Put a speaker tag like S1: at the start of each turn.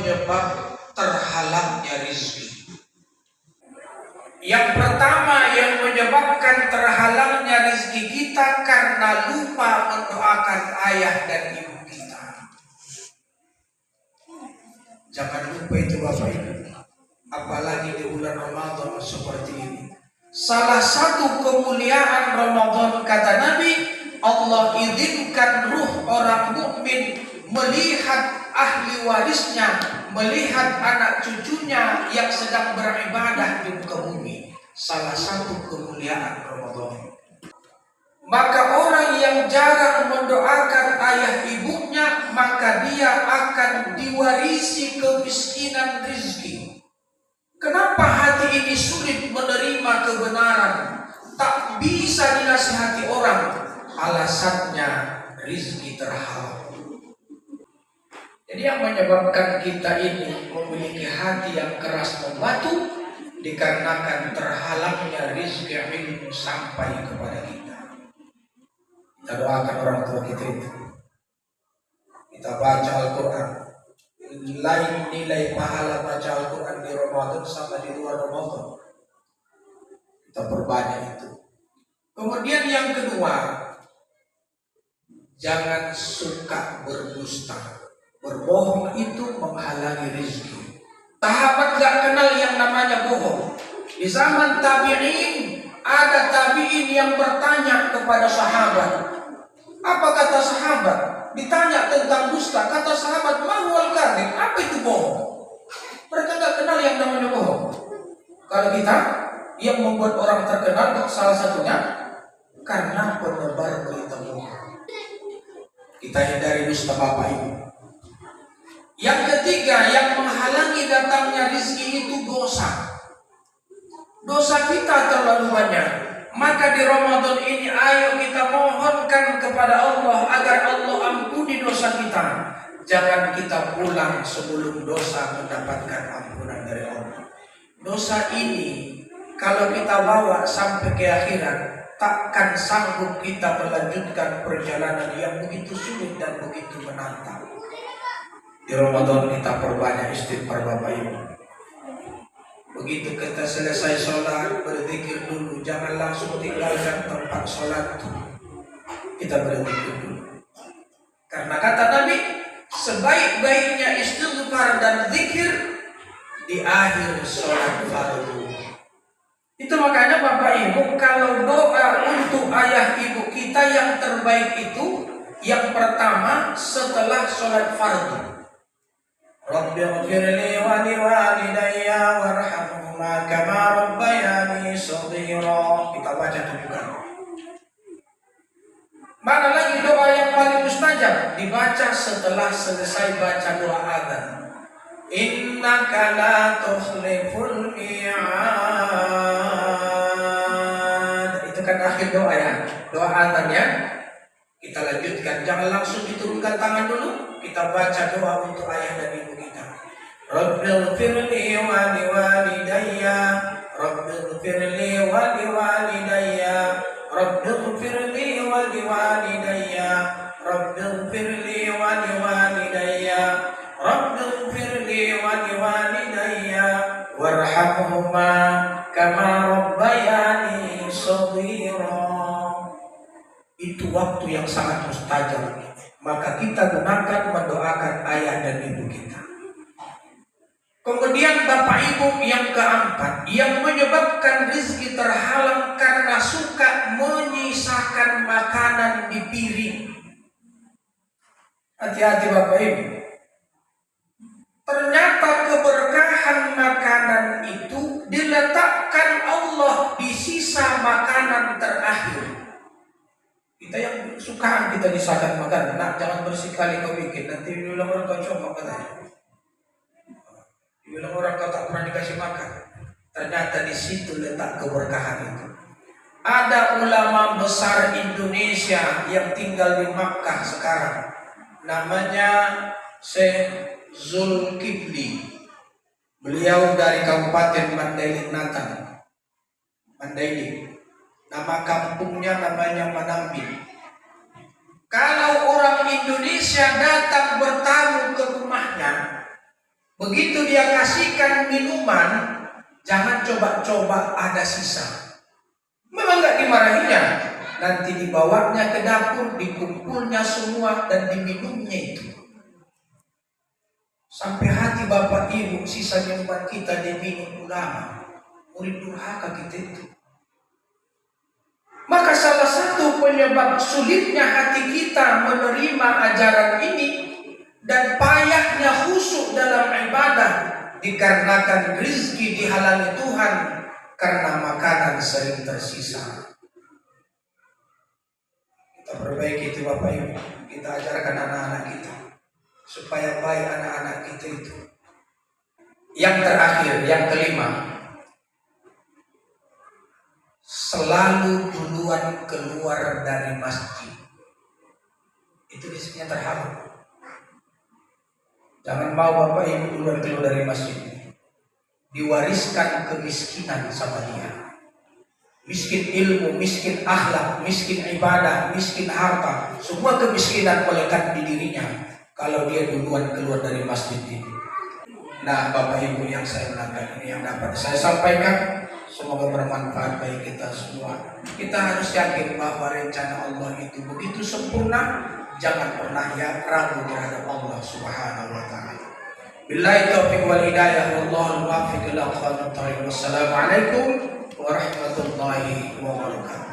S1: penyebab terhalangnya rezeki. Yang pertama yang menyebabkan terhalangnya rezeki kita karena lupa mendoakan ayah dan ibu kita. Jangan lupa itu Bapak Ibu. Apalagi di bulan Ramadan seperti ini. Salah satu kemuliaan Ramadan kata Nabi, Allah izinkan ruh orang mukmin melihat ahli warisnya, melihat anak cucunya yang sedang beribadah di muka bumi. Salah satu kemuliaan Ramadan. Maka orang yang jarang mendoakan ayah ibunya, maka dia akan diwarisi kemiskinan rezeki. Kenapa hati ini sulit menerima kebenaran? Tak bisa dinasihati orang. Alasannya rezeki terhalang. Jadi yang menyebabkan kita ini memiliki hati yang keras membatu dikarenakan terhalangnya rezeki ilmu sampai kepada kita. Kita doakan orang tua kita itu. Kita baca Al-Quran. Lain nilai pahala baca Al-Quran di Ramadan sama di luar Ramadan. Kita perbanyak itu. Kemudian yang kedua, jangan suka berdusta. Berbohong itu menghalangi rezeki. Sahabat gak kenal yang namanya bohong. Di zaman tabi'in, ada tabi'in yang bertanya kepada sahabat. Apa kata sahabat? Ditanya tentang dusta, kata sahabat, mahwal kadhib, apa itu bohong? Mereka gak kenal yang namanya bohong. Kalau kita, yang membuat orang terkenal, salah satunya karena penebar berita bohong. Kita hindari dusta Bapak Ibu. Yang ketiga, yang menghalangi datangnya rezeki itu dosa. Dosa kita terlalu banyak. Maka di Ramadan ini ayo kita mohonkan kepada Allah agar Allah ampuni dosa kita. Jangan kita pulang sebelum dosa mendapatkan ampunan dari Allah. Dosa ini kalau kita bawa sampai ke akhirat, takkan sanggup kita melanjutkan perjalanan yang begitu sulit dan begitu menantang. Di Ramadan kita perbanyak istighfar Bapak Ibu. Begitu kita selesai sholat, berzikir dulu. Jangan langsung tinggalkan tempat sholat. Kita berzikir dulu. Karena kata Nabi, sebaik-baiknya istighfar dan zikir di akhir sholat fardu. Itu makanya Bapak Ibu, kalau doa untuk ayah ibu kita yang terbaik itu, yang pertama setelah sholat fardu. Rabbighfirli wa liwalidayya warhamhuma kama rabbayani shaghira. Kita baca itu juga. Mana lagi doa yang paling mustajab? Dibaca setelah selesai baca doa adzan. Innaka la tukhliful mi'ad. Itu kan akhir doa ya. Doa adzannya kita lanjutkan. Jangan langsung diturunkan tangan dulu. Kita baca doa untuk ayah dan ibu kita. Rabbighfirli wa liwalidayya, Rabbighfirli wa liwalidayya, Rabbighfirli wa liwalidayya, Rabbighfirli wa liwalidayya, Rabbighfirli wa liwalidayya, warhamhuma kama rabbayani shaghira. Itu waktu yang sangat mustajab. Maka kita gunakan mendoakan ayah dan ibu kita. Kemudian Bapak Ibu yang keempat, yang menyebabkan rezeki terhalang karena suka menyisakan makanan di piring. Hati-hati Bapak Ibu. Ternyata keberkahan makanan itu diletakkan Allah di sisa makanan terakhir. Kita yang suka kita disahkan makan, nak jangan bersikali kau bikin, nanti dibilang orang kau coba katanya. Dibilang orang kau tak pernah dikasih makan. Ternyata di situ letak keberkahan itu. Ada ulama besar Indonesia yang tinggal di Makkah sekarang. Namanya Syekh Zulkifli. Beliau dari Kabupaten Mandailing Natal. Mandailing. Nama kampungnya namanya Manambi. Kalau orang Indonesia datang bertamu ke rumahnya, Begitu dia kasihkan minuman, jangan coba-coba ada sisa. Memang nggak dimarahinya. Nanti dibawanya ke dapur, dikumpulnya semua dan diminumnya itu. Sampai hati bapak ibu sisa nyembat kita diminum ulama. Murid durhaka kita itu. Maka salah satu penyebab sulitnya hati kita menerima ajaran ini dan payahnya khusyuk dalam ibadah dikarenakan rizki dihalangi Tuhan karena makanan sering tersisa. Kita perbaiki itu Bapak Ibu, kita ajarkan anak-anak kita supaya baik anak-anak kita itu. Yang terakhir, yang kelima, selalu duluan keluar dari masjid. Itu disebutnya terharu. Jangan mau Bapak Ibu duluan keluar dari masjid. Diwariskan kemiskinan sama dia. Miskin ilmu, miskin akhlak, miskin ibadah, miskin harta. Semua kemiskinan melekat di dirinya kalau dia duluan keluar dari masjid ini. Nah Bapak Ibu yang saya menangkan ini yang dapat saya sampaikan, semoga bermanfaat bagi kita semua. Kita harus yakin bahwa rencana Allah itu begitu sempurna. Jangan pernah ragu terhadap Allah Subhanahu wa taala. Billahi taufiq wal hidayah, wallahu muwaffiq ila aqwamit thariq. Wassalamualaikum warahmatullahi wabarakatuh.